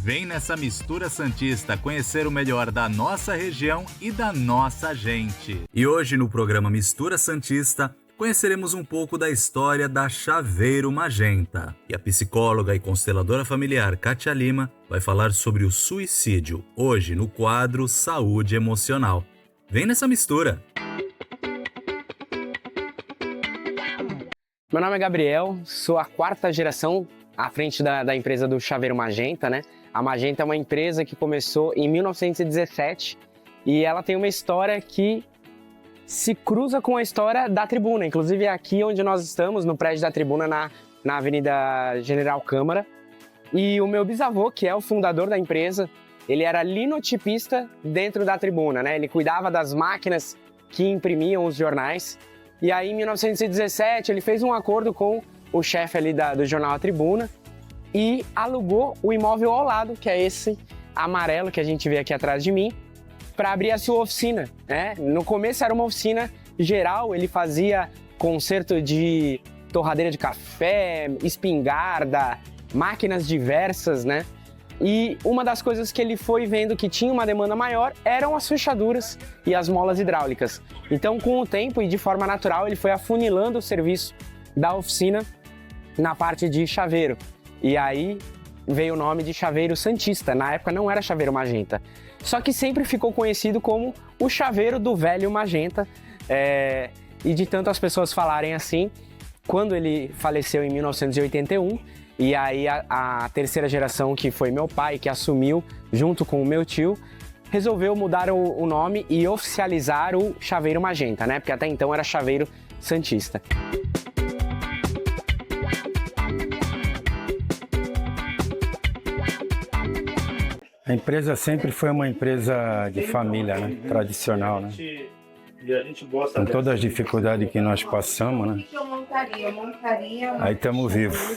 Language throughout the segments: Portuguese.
Vem nessa mistura santista conhecer o melhor da nossa região e da nossa gente. E hoje no programa Mistura Santista conheceremos um pouco da história da Chaveiro Magenta. E a psicóloga e consteladora familiar Kátia Lima vai falar sobre o suicídio, hoje no quadro Saúde Emocional. Vem nessa mistura! Meu nome é Gabriel, sou a 4ª geração à frente da empresa do Chaveiro Magenta, né? A Magenta é uma empresa que começou em 1917 e ela tem uma história que se cruza com a história da Tribuna. Inclusive é aqui onde nós estamos, no prédio da Tribuna, na Avenida General Câmara. E o meu bisavô, que é o fundador da empresa, ele era linotipista dentro da Tribuna, né? Ele cuidava das máquinas que imprimiam os jornais. E aí, em 1917, ele fez um acordo com o chefe ali do jornal A Tribuna e alugou o imóvel ao lado, que é esse amarelo que a gente vê aqui atrás de mim, para abrir a sua oficina, né? No começo era uma oficina geral, ele fazia conserto de torradeira de café, espingarda, máquinas diversas, né? E uma das coisas que ele foi vendo que tinha uma demanda maior eram as fechaduras e as molas hidráulicas. Então, com o tempo e de forma natural, ele foi afunilando o serviço da oficina na parte de chaveiro. E aí veio o nome de Chaveiro Santista. Na época não era Chaveiro Magenta. Só que sempre ficou conhecido como o chaveiro do velho Magenta. E de tanto as pessoas falarem assim, quando ele faleceu em 1981, e aí a 3ª geração, que foi meu pai, que assumiu junto com o meu tio, resolveu mudar o nome e oficializar o Chaveiro Magenta, né? Porque até então era Chaveiro Santista. A empresa sempre foi uma empresa de família, né? Tradicional, né? Com todas as dificuldades que nós passamos, né? Eu montaria. Aí estamos vivos.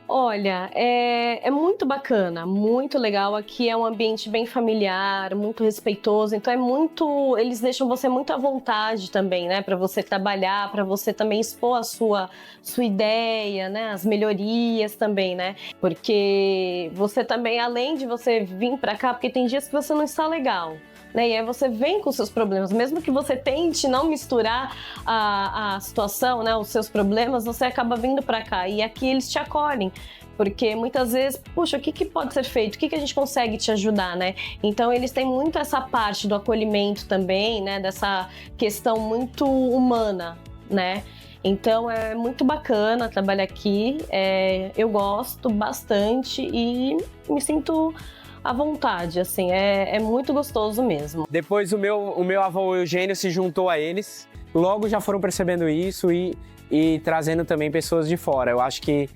Olha, é muito bacana, muito legal. Aqui é um ambiente bem familiar, muito respeitoso. Então eles deixam você muito à vontade também, né? Para você trabalhar, para você também expor a sua ideia, né? As melhorias também, né? Porque você também, além de você vir para cá, porque tem dias que você não está legal, né? E aí você vem com os seus problemas, mesmo que você tente não misturar a situação, né, os seus problemas, você acaba vindo para cá e aqui eles te acolhem, porque muitas vezes, puxa, o que pode ser feito? O que a gente consegue te ajudar, né? Então eles têm muito essa parte do acolhimento também, né, dessa questão muito humana, né? Então é muito bacana trabalhar aqui, eu gosto bastante e me sinto à vontade, assim, é muito gostoso mesmo. Depois o meu avô Eugênio se juntou a eles, logo já foram percebendo isso e trazendo também pessoas de fora. Eu acho que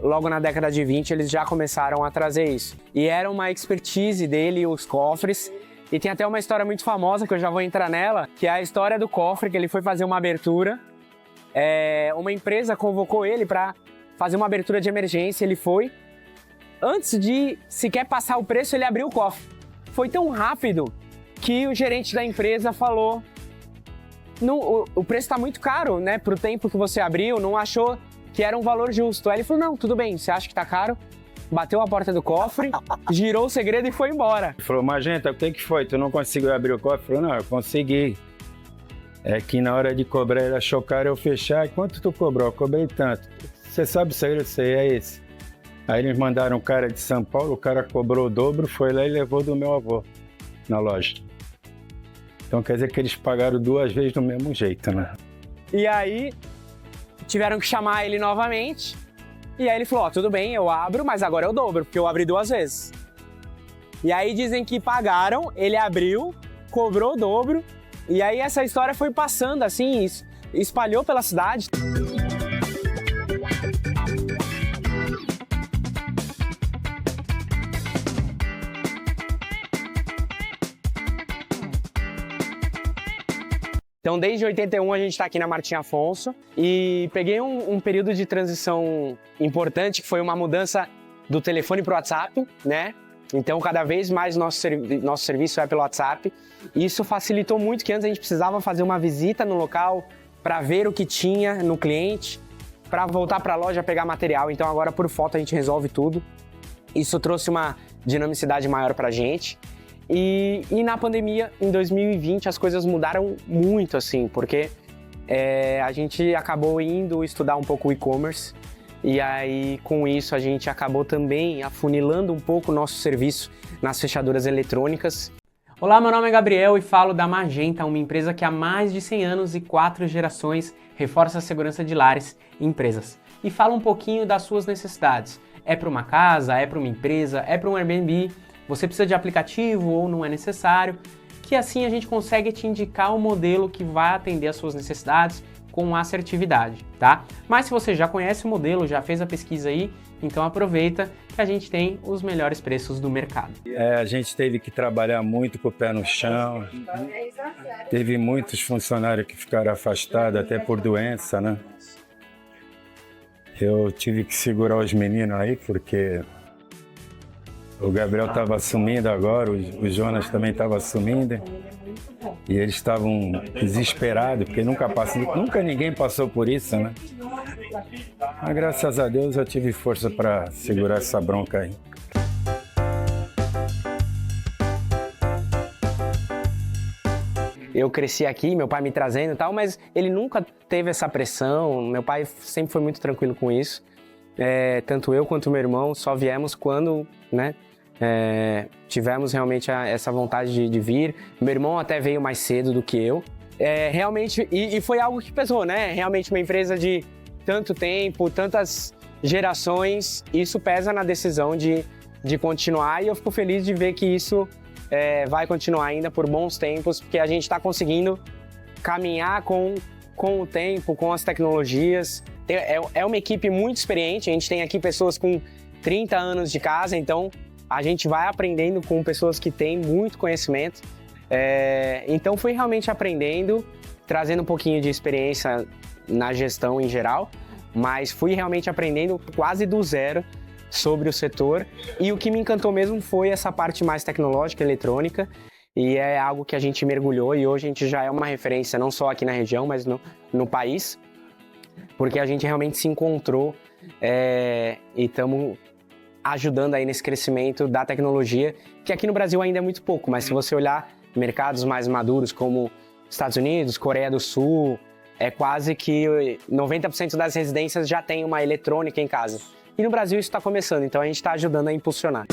logo na década de 20 eles já começaram a trazer isso. E era uma expertise dele, os cofres, e tem até uma história muito famosa que eu já vou entrar nela, que é a história do cofre, que ele foi fazer uma abertura, uma empresa convocou ele para fazer uma abertura de emergência, ele foi. Antes de sequer passar o preço, ele abriu o cofre. Foi tão rápido que o gerente da empresa falou: o preço está muito caro, né? Para o tempo que você abriu, não achou que era um valor justo. Aí ele falou: não, tudo bem, você acha que está caro? Bateu a porta do cofre, girou o segredo e foi embora. Ele falou: Magenta, o que foi? Tu não conseguiu abrir o cofre? Ele falou: não, eu consegui. É que na hora de cobrar, ele achou caro eu fechar. E quanto tu cobrou? Eu cobrei tanto. Você sabe o segredo? Sei, é esse. Aí eles mandaram um cara de São Paulo, o cara cobrou o dobro, foi lá e levou do meu avô na loja. Então quer dizer que eles pagaram 2 vezes do mesmo jeito, né? E aí tiveram que chamar ele novamente. E aí ele falou: tudo bem, eu abro, mas agora eu dobro, porque eu abri 2 vezes. E aí dizem que pagaram, ele abriu, cobrou o dobro. E aí essa história foi passando assim, espalhou pela cidade. Então, desde 81 a gente está aqui na Martim Afonso e peguei um período de transição importante, que foi uma mudança do telefone para o WhatsApp, né? Então, cada vez mais nosso serviço é pelo WhatsApp. Isso facilitou muito, que antes a gente precisava fazer uma visita no local, para ver o que tinha no cliente, para voltar para a loja pegar material. Então agora por foto a gente resolve tudo. Isso trouxe uma dinamicidade maior para a gente. E na pandemia, em 2020, as coisas mudaram muito, assim, porque a gente acabou indo estudar um pouco o e-commerce. E aí, com isso, a gente acabou também afunilando um pouco o nosso serviço nas fechaduras eletrônicas. Olá, meu nome é Gabriel e falo da Magenta, uma empresa que há mais de 100 anos e 4 gerações reforça a segurança de lares e empresas. E fala um pouquinho das suas necessidades. É para uma casa, é para uma empresa, é para um Airbnb, você precisa de aplicativo ou não é necessário, que assim a gente consegue te indicar o modelo que vai atender às suas necessidades com assertividade, tá? Mas se você já conhece o modelo, já fez a pesquisa aí, então aproveita que a gente tem os melhores preços do mercado. A gente teve que trabalhar muito com o pé no chão. Teve muitos funcionários que ficaram afastados até por doença, né? Eu tive que segurar os meninos aí porque o Gabriel estava assumindo agora, o Jonas também estava assumindo. E eles estavam desesperados, porque nunca ninguém passou por isso, né? Mas graças a Deus eu tive força para segurar essa bronca aí. Eu cresci aqui, meu pai me trazendo e tal, mas ele nunca teve essa pressão. Meu pai sempre foi muito tranquilo com isso. Tanto eu quanto meu irmão só viemos quando, né, tivemos realmente essa vontade de vir. Meu irmão até veio mais cedo do que eu. Realmente, e foi algo que pesou, né? Realmente uma empresa de tanto tempo, tantas gerações, isso pesa na decisão de continuar, e eu fico feliz de ver que isso vai continuar ainda por bons tempos, porque a gente está conseguindo caminhar com o tempo, com as tecnologias. É uma equipe muito experiente, a gente tem aqui pessoas com 30 anos de casa, então a gente vai aprendendo com pessoas que têm muito conhecimento. Então fui realmente aprendendo, trazendo um pouquinho de experiência na gestão em geral, mas fui realmente aprendendo quase do zero sobre o setor, e o que me encantou mesmo foi essa parte mais tecnológica, eletrônica, e é algo que a gente mergulhou, e hoje a gente já é uma referência não só aqui na região, mas no país, porque a gente realmente se encontrou e estamos ajudando aí nesse crescimento da tecnologia, que aqui no Brasil ainda é muito pouco, mas se você olhar mercados mais maduros como Estados Unidos, Coreia do Sul, é quase que 90% das residências já tem uma eletrônica em casa. E no Brasil isso está começando, então a gente está ajudando a impulsionar.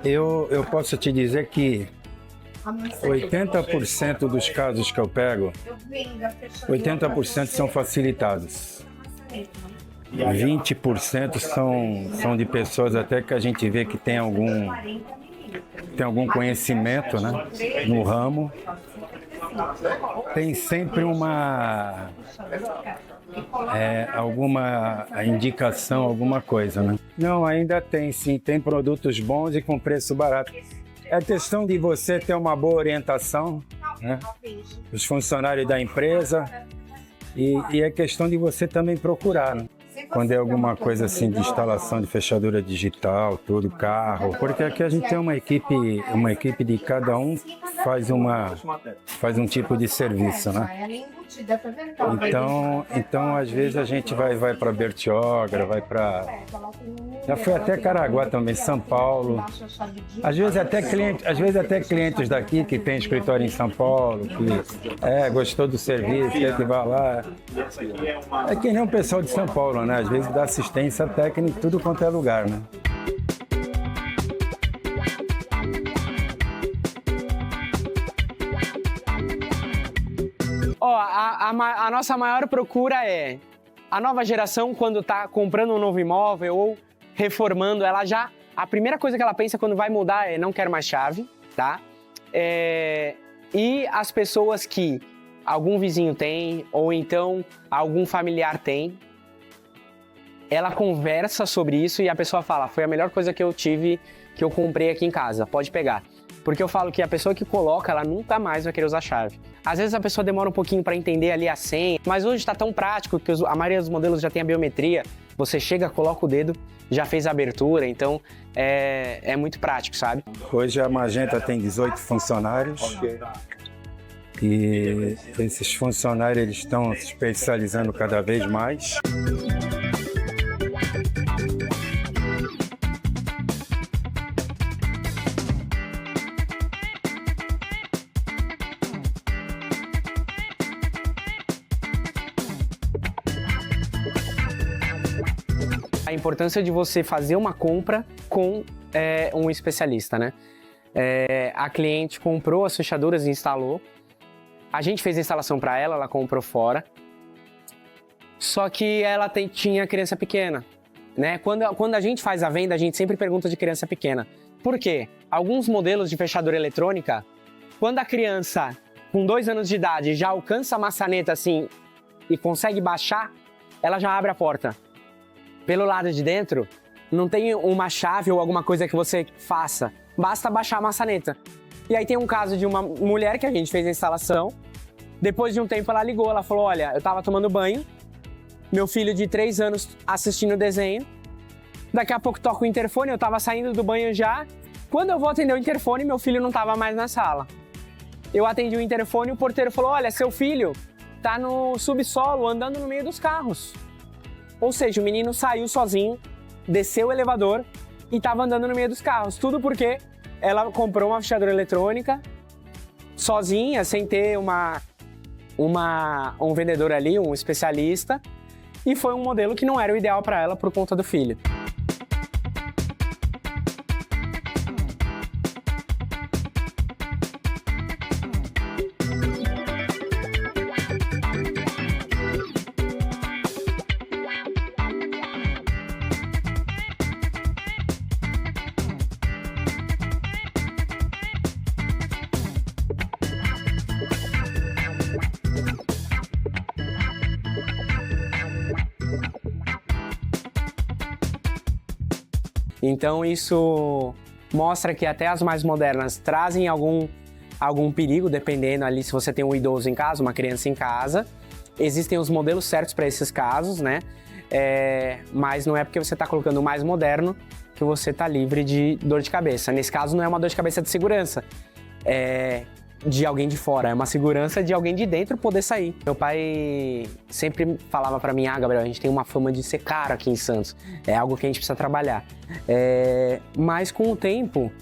Eu posso te dizer que 80% dos casos que eu pego, 80% são facilitados. 20% são de pessoas até que a gente vê que tem algum conhecimento, né, no ramo. Tem sempre alguma indicação, alguma coisa, né? Não, ainda tem sim, tem produtos bons e com preço barato. É questão de você ter uma boa orientação, né? Os funcionários da empresa, e é questão de você também procurar, né? Quando é alguma coisa assim de instalação de fechadura digital, tudo, carro, porque aqui a gente tem uma equipe de cada um faz um tipo de serviço, né? Então às vezes a gente vai para Bertioga, já foi até Caraguá também, São Paulo. Às vezes até clientes daqui que tem escritório em São Paulo, que gostou do serviço, quer que vá lá. É que nem o pessoal de São Paulo, né? Às vezes dá assistência técnica em tudo quanto é lugar, né? A nossa maior procura é a nova geração, quando está comprando um novo imóvel ou reformando, a primeira coisa que ela pensa quando vai mudar é não quero mais chave, tá? E as pessoas que algum vizinho tem, ou então algum familiar tem, ela conversa sobre isso e a pessoa fala, foi a melhor coisa que eu tive, que eu comprei aqui em casa, pode pegar. Porque eu falo que a pessoa que coloca, ela nunca mais vai querer usar a chave. Às vezes a pessoa demora um pouquinho para entender ali a senha, mas hoje está tão prático que a maioria dos modelos já tem a biometria. Você chega, coloca o dedo, já fez a abertura, então é muito prático, sabe? Hoje a Magenta tem 18 funcionários. E esses funcionários eles estão se especializando cada vez mais. A importância de você fazer uma compra com um especialista, né? A cliente comprou as fechaduras e instalou. A gente fez a instalação para ela, ela comprou fora. Só que ela tinha criança pequena, né? Quando a gente faz a venda, a gente sempre pergunta de criança pequena. Por quê? Alguns modelos de fechadura eletrônica, quando a criança com 2 anos de idade já alcança a maçaneta assim e consegue baixar, ela já abre a porta. Pelo lado de dentro, não tem uma chave ou alguma coisa que você faça. Basta baixar a maçaneta. E aí tem um caso de uma mulher que a gente fez a instalação. Depois de um tempo ela ligou, ela falou, olha, eu tava tomando banho, meu filho de 3 anos assistindo o desenho. Daqui a pouco toca o interfone, eu tava saindo do banho já. Quando eu vou atender o interfone, meu filho não tava mais na sala. Eu atendi o interfone e o porteiro falou, olha, seu filho tá no subsolo, andando no meio dos carros. Ou seja, o menino saiu sozinho, desceu o elevador e estava andando no meio dos carros. Tudo porque ela comprou uma fechadura eletrônica sozinha, sem ter um vendedor ali, um especialista. E foi um modelo que não era o ideal para ela por conta do filho. Então isso mostra que até as mais modernas trazem algum perigo, dependendo ali se você tem um idoso em casa, uma criança em casa. Existem os modelos certos para esses casos, né? Mas não é porque você está colocando o mais moderno que você está livre de dor de cabeça. Nesse caso não é uma dor de cabeça de segurança, é de alguém de fora, é uma segurança de alguém de dentro poder sair. Meu pai sempre falava para mim, Gabriel, a gente tem uma fama de ser caro aqui em Santos, é algo que a gente precisa trabalhar. Mas com o tempo,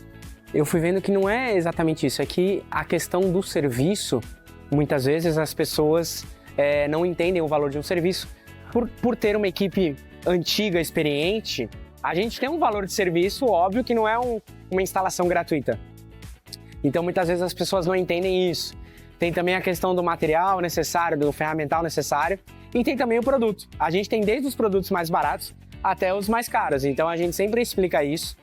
eu fui vendo que não é exatamente isso, é que a questão do serviço, muitas vezes as pessoas não entendem o valor de um serviço. Por ter uma equipe antiga, experiente, a gente tem um valor de serviço, óbvio que não é uma instalação gratuita. Então, muitas vezes as pessoas não entendem isso. Tem também a questão do material necessário, do ferramental necessário, e tem também o produto. A gente tem desde os produtos mais baratos até os mais caros, então a gente sempre explica isso.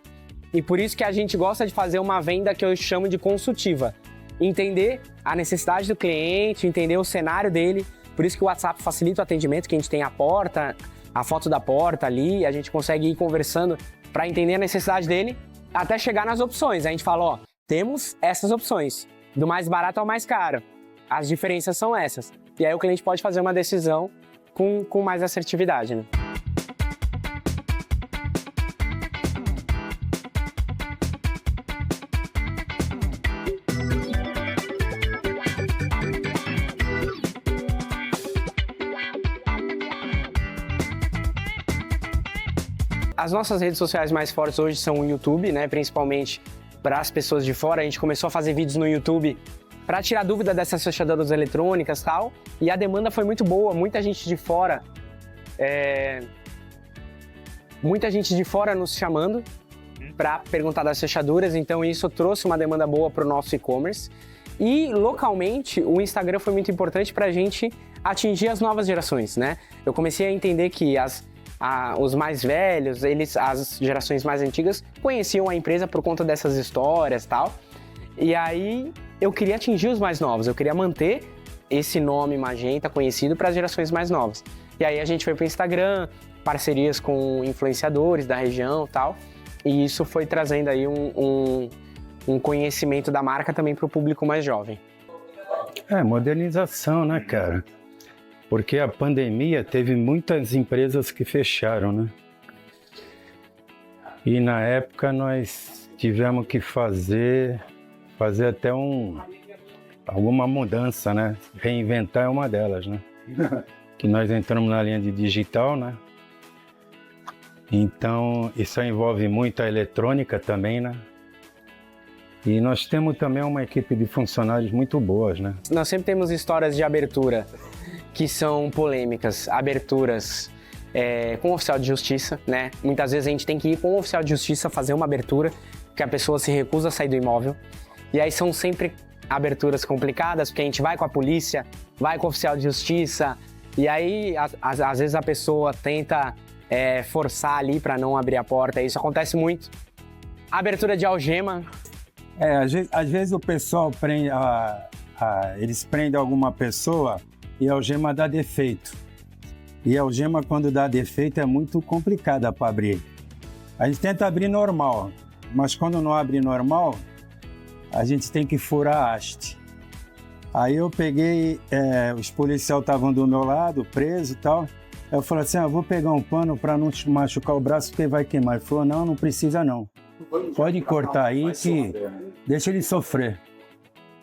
E por isso que a gente gosta de fazer uma venda que eu chamo de consultiva. Entender a necessidade do cliente, entender o cenário dele. Por isso que o WhatsApp facilita o atendimento, que a gente tem a porta, a foto da porta ali, a gente consegue ir conversando para entender a necessidade dele, até chegar nas opções. A gente fala, ó, temos essas opções, do mais barato ao mais caro. As diferenças são essas. E aí o cliente pode fazer uma decisão com mais assertividade, né? As nossas redes sociais mais fortes hoje são o YouTube, né? Principalmente para as pessoas de fora. A gente começou a fazer vídeos no YouTube para tirar dúvida dessas fechaduras eletrônicas e tal. E a demanda foi muito boa, muita gente de fora nos chamando para perguntar das fechaduras. Então isso trouxe uma demanda boa para o nosso e-commerce. E localmente o Instagram foi muito importante para a gente atingir as novas gerações, né? Eu comecei a entender que os mais velhos, as gerações mais antigas, conheciam a empresa por conta dessas histórias e tal. E aí eu queria atingir os mais novos, eu queria manter esse nome Magenta conhecido para as gerações mais novas. E aí a gente foi para o Instagram, parcerias com influenciadores da região e tal. E isso foi trazendo aí um conhecimento da marca também para o público mais jovem. Modernização, né, cara? Porque a pandemia teve muitas empresas que fecharam, né? E na época nós tivemos que fazer até alguma mudança, né? Reinventar é uma delas, né? Que nós entramos na linha de digital, né? Então, isso envolve muita eletrônica também, né? E nós temos também uma equipe de funcionários muito boas, né? Nós sempre temos histórias de abertura que são polêmicas, aberturas com o oficial de justiça, né? Muitas vezes a gente tem que ir com o oficial de justiça fazer uma abertura, porque a pessoa se recusa a sair do imóvel. E aí são sempre aberturas complicadas, porque a gente vai com a polícia, vai com o oficial de justiça, e aí às vezes a pessoa tenta forçar ali para não abrir a porta. Isso acontece muito. Abertura de algema. Às vezes o pessoal prende, eles prendem alguma pessoa e a algema dá defeito. E a algema, quando dá defeito, é muito complicada para abrir. A gente tenta abrir normal, mas quando não abre normal, a gente tem que furar a haste. Aí eu peguei, os policiais estavam do meu lado, preso e tal. Eu falei assim, vou pegar um pano para não te machucar o braço, porque vai queimar. Ele falou, não precisa não. Pode cortar aí que deixa ele sofrer.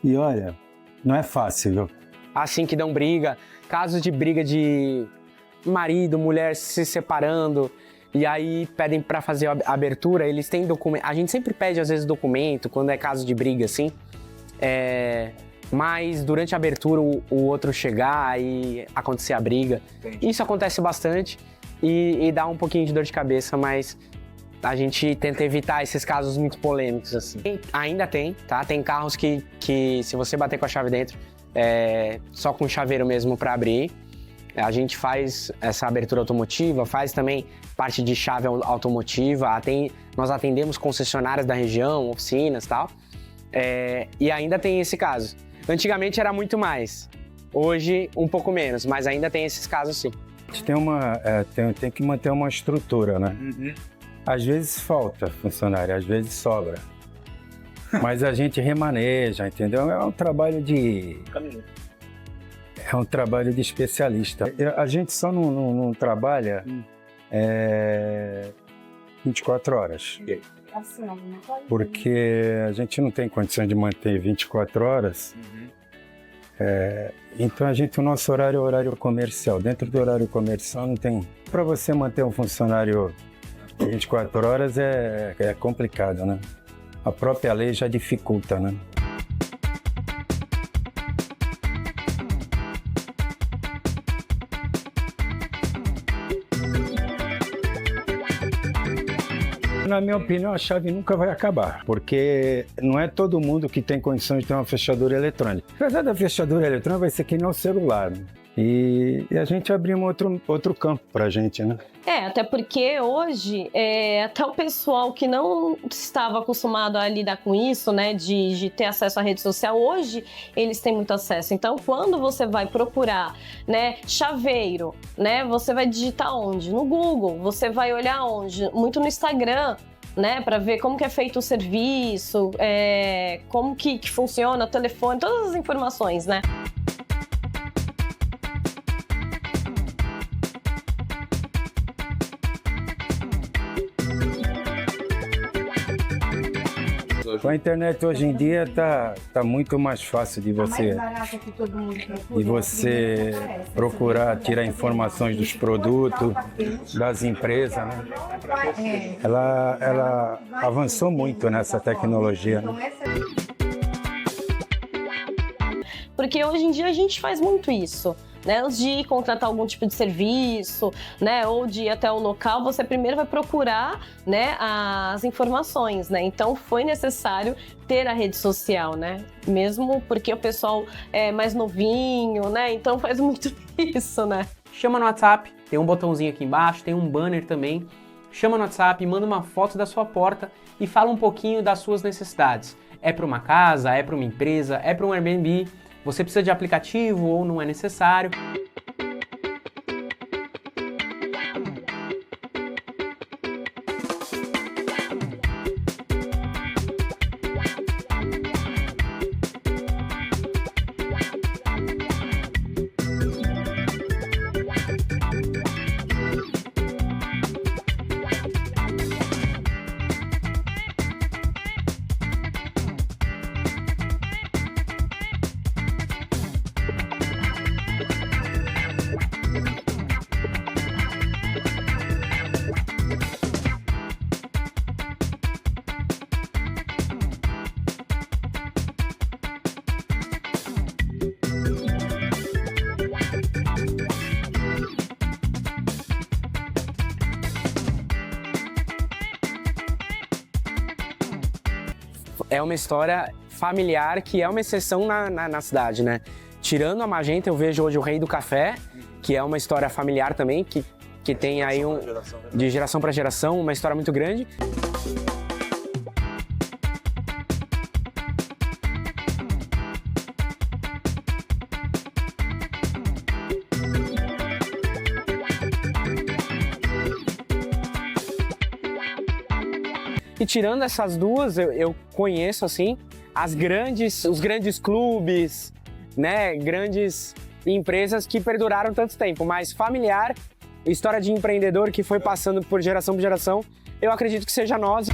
E olha, não é fácil, viu? Assim que dão briga, casos de briga de marido, mulher se separando, e aí pedem para fazer a abertura, eles têm documento. A gente sempre pede às vezes documento quando é caso de briga assim, mas durante a abertura o outro chegar e acontecer a briga. Entendi. Isso acontece bastante e dá um pouquinho de dor de cabeça, mas a gente tenta evitar esses casos muito polêmicos assim. Ainda tem, tá? Tem carros que se você bater com a chave dentro, só com o chaveiro mesmo para abrir. A gente faz essa abertura automotiva, faz também parte de chave automotiva, nós atendemos concessionárias da região, oficinas e tal, e ainda tem esse caso. Antigamente era muito mais, hoje um pouco menos, mas ainda tem esses casos sim. A gente tem que manter uma estrutura, né? Uhum. Às vezes falta funcionário, às vezes sobra, mas a gente remaneja, entendeu? É um trabalho de especialista. A gente só não trabalha 24 horas. Porque a gente não tem condição de manter 24 horas. Então o nosso horário é horário comercial. Dentro do horário comercial não tem. Para você manter um funcionário 24 horas é complicado, né? A própria lei já dificulta, né? Na minha opinião, a chave nunca vai acabar, porque não é todo mundo que tem condições de ter uma fechadura eletrônica. Apesar da fechadura eletrônica, vai ser que nem o celular, né? E a gente abriu outro campo pra gente, né? Até porque hoje, até o pessoal que não estava acostumado a lidar com isso, né, de ter acesso à rede social, hoje eles têm muito acesso. Então, quando você vai procurar, né, chaveiro, né, você vai digitar onde? No Google, você vai olhar onde? Muito no Instagram, né, para ver como que é feito o serviço, como que funciona o telefone, todas as informações, né? Com a internet hoje em dia tá muito mais fácil de você procurar tirar informações dos produtos, das empresas, né? Ela avançou muito nessa tecnologia, né? Porque hoje em dia a gente faz muito isso, né? Antes de ir contratar algum tipo de serviço, né? Ou de ir até o local, você primeiro vai procurar, né, as informações, né? Então foi necessário ter a rede social, né? Mesmo porque o pessoal é mais novinho, né? Então faz muito isso, né? Chama no WhatsApp, tem um botãozinho aqui embaixo, tem um banner também. Chama no WhatsApp, manda uma foto da sua porta e fala um pouquinho das suas necessidades. É para uma casa, é para uma empresa, é para um Airbnb. Você precisa de aplicativo ou não é necessário? é uma história familiar que é uma exceção na cidade, né? Tirando a Magenta, eu vejo hoje o Rei do Café, que é uma história familiar também, que tem aí de geração para geração, uma história muito grande. E tirando essas duas, eu conheço assim os grandes clubes, né, grandes empresas que perduraram tanto tempo, mas familiar, história de empreendedor que foi passando por geração, eu acredito que seja nós.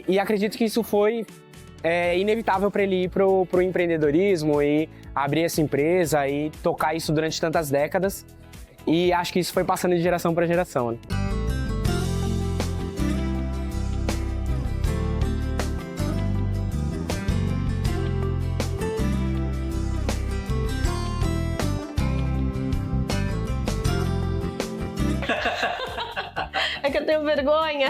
E acredito que isso foi inevitável para ele ir pro empreendedorismo e abrir essa empresa e tocar isso durante tantas décadas. E acho que isso foi passando de geração para geração, né? É que eu tenho vergonha.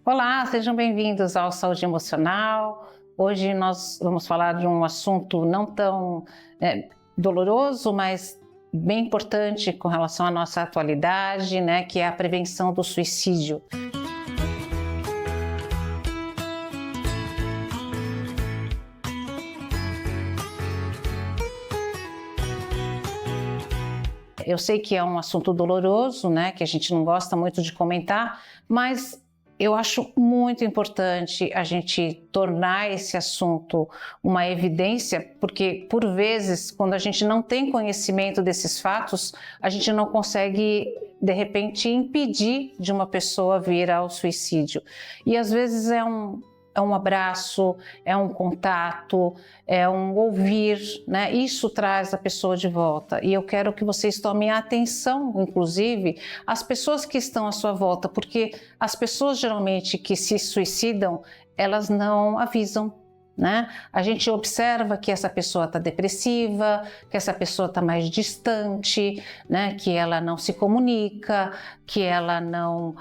Olá, sejam bem-vindos ao Saúde Emocional. Hoje nós vamos falar de um assunto não tão doloroso, mas bem importante com relação à nossa atualidade, né, que é a prevenção do suicídio. Eu sei que é um assunto doloroso, né, que a gente não gosta muito de comentar, mas eu acho muito importante a gente tornar esse assunto uma evidência, porque, por vezes, quando a gente não tem conhecimento desses fatos, a gente não consegue, de repente, impedir de uma pessoa vir ao suicídio. E, às vezes, é um abraço, é um contato, é um ouvir, né? Isso traz a pessoa de volta. E eu quero que vocês tomem atenção, inclusive, às pessoas que estão à sua volta, porque as pessoas geralmente que se suicidam, elas não avisam, né? A gente observa que essa pessoa está depressiva, que essa pessoa está mais distante, né? Que ela não se comunica, que ela não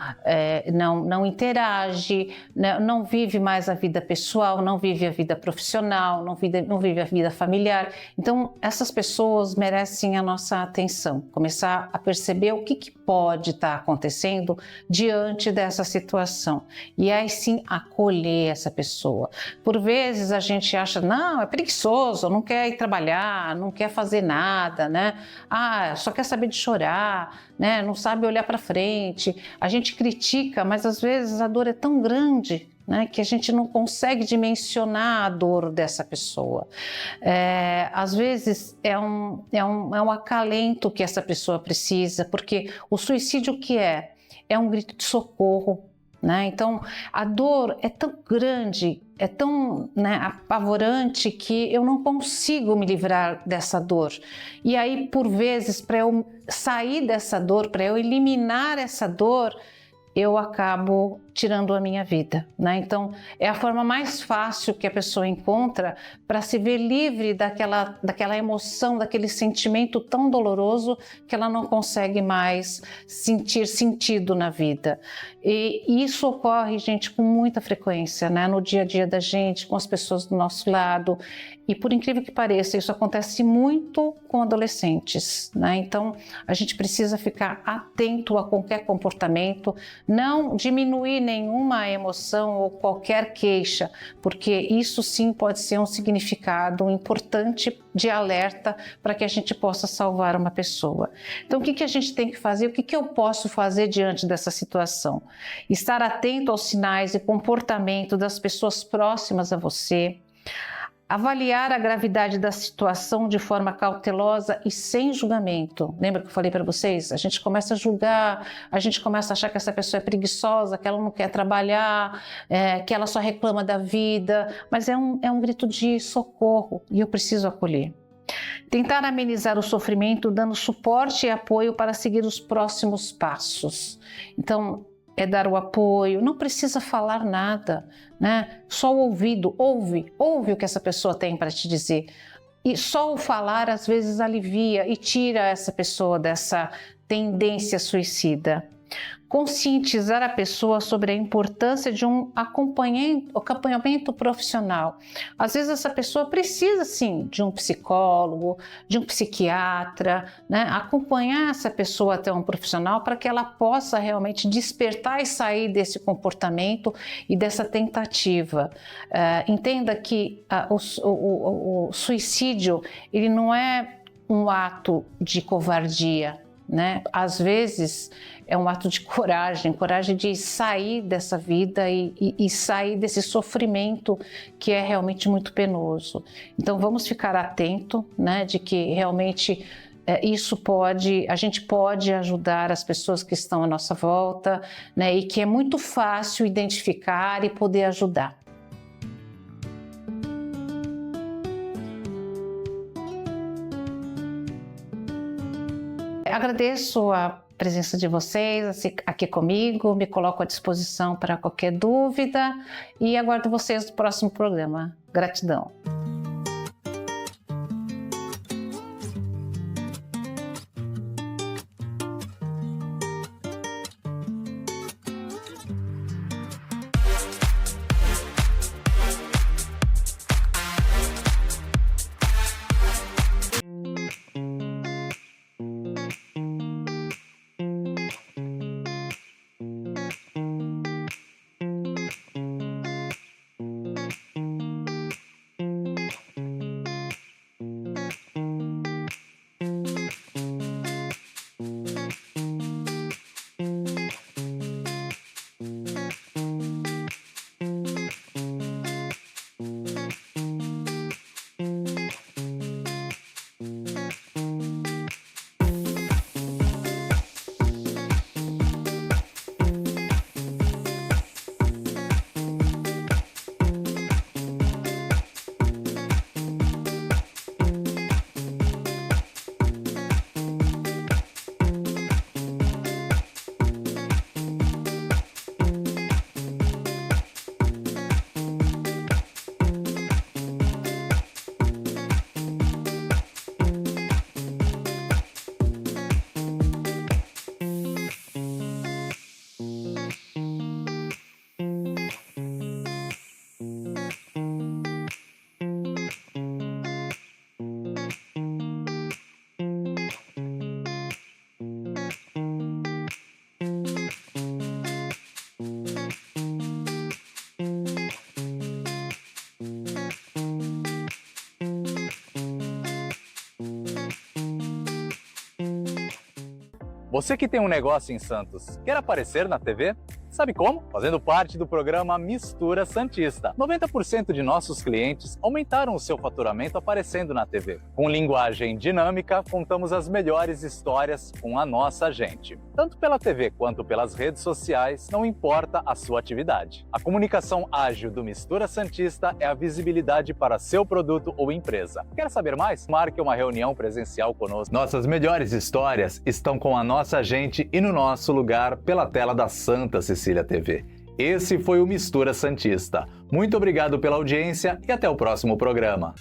interage, né? Não vive mais a vida pessoal, não vive a vida profissional, não vive a vida familiar. Então, essas pessoas merecem a nossa atenção, começar a perceber o que pode estar acontecendo diante dessa situação. E aí sim, acolher essa pessoa. Por vezes, a gente acha, não, é preguiçoso, não quer ir trabalhar, não quer fazer nada, né? Só quer saber de chorar, né? Não sabe olhar para frente. A gente critica, mas às vezes a dor é tão grande, né, que a gente não consegue dimensionar a dor dessa pessoa. Às vezes é um acalento que essa pessoa precisa, porque o suicídio o que é? É um grito de socorro. Né? Então, a dor é tão grande, é tão, né, apavorante que eu não consigo me livrar dessa dor. E aí, por vezes, para eu sair dessa dor, para eu eliminar essa dor, eu acabo tirando a minha vida, né? Então, é a forma mais fácil que a pessoa encontra para se ver livre daquela emoção, daquele sentimento tão doloroso que ela não consegue mais sentir sentido na vida. E isso ocorre, gente, com muita frequência, né? No dia a dia da gente, com as pessoas do nosso lado. E por incrível que pareça, isso acontece muito com adolescentes, né? Então, a gente precisa ficar atento a qualquer comportamento, não diminuir nenhuma emoção ou qualquer queixa, porque isso sim pode ser um significado importante de alerta para que a gente possa salvar uma pessoa. Então, o que a gente tem que fazer? O que eu posso fazer diante dessa situação? Estar atento aos sinais e comportamento das pessoas próximas a você, Avaliar a gravidade da situação de forma cautelosa e sem julgamento. Lembra que eu falei para vocês? A gente começa a julgar, a gente começa a achar que essa pessoa é preguiçosa, que ela não quer trabalhar, que ela só reclama da vida, mas é um grito de socorro e eu preciso acolher. Tentar amenizar o sofrimento dando suporte e apoio para seguir os próximos passos. Então, é dar o apoio, não precisa falar nada, né? Só o ouvido, ouve o que essa pessoa tem para te dizer. E só o falar às vezes alivia e tira essa pessoa dessa tendência suicida. Conscientizar a pessoa sobre a importância de um acompanhamento profissional. Às vezes essa pessoa precisa sim de um psicólogo, de um psiquiatra, né? Acompanhar essa pessoa até um profissional para que ela possa realmente despertar e sair desse comportamento e dessa tentativa. Entenda que o suicídio ele não é um ato de covardia, né? Às vezes é um ato de coragem de sair dessa vida e sair desse sofrimento que é realmente muito penoso. Então vamos ficar atento, né, de que realmente a gente pode ajudar as pessoas que estão à nossa volta, né, e que é muito fácil identificar e poder ajudar. Agradeço a presença de vocês aqui comigo, me coloco à disposição para qualquer dúvida e aguardo vocês no próximo programa. Gratidão. Você que tem um negócio em Santos, quer aparecer na TV? Sabe como? Fazendo parte do programa Mistura Santista. 90% de nossos clientes aumentaram o seu faturamento aparecendo na TV. Com linguagem dinâmica, contamos as melhores histórias com a nossa gente. Tanto pela TV quanto pelas redes sociais, não importa a sua atividade. A comunicação ágil do Mistura Santista é a visibilidade para seu produto ou empresa. Quer saber mais? Marque uma reunião presencial conosco. Nossas melhores histórias estão com a nossa gente e no nosso lugar pela tela da Santa Cecília TV. Esse foi o Mistura Santista. Muito obrigado pela audiência e até o próximo programa.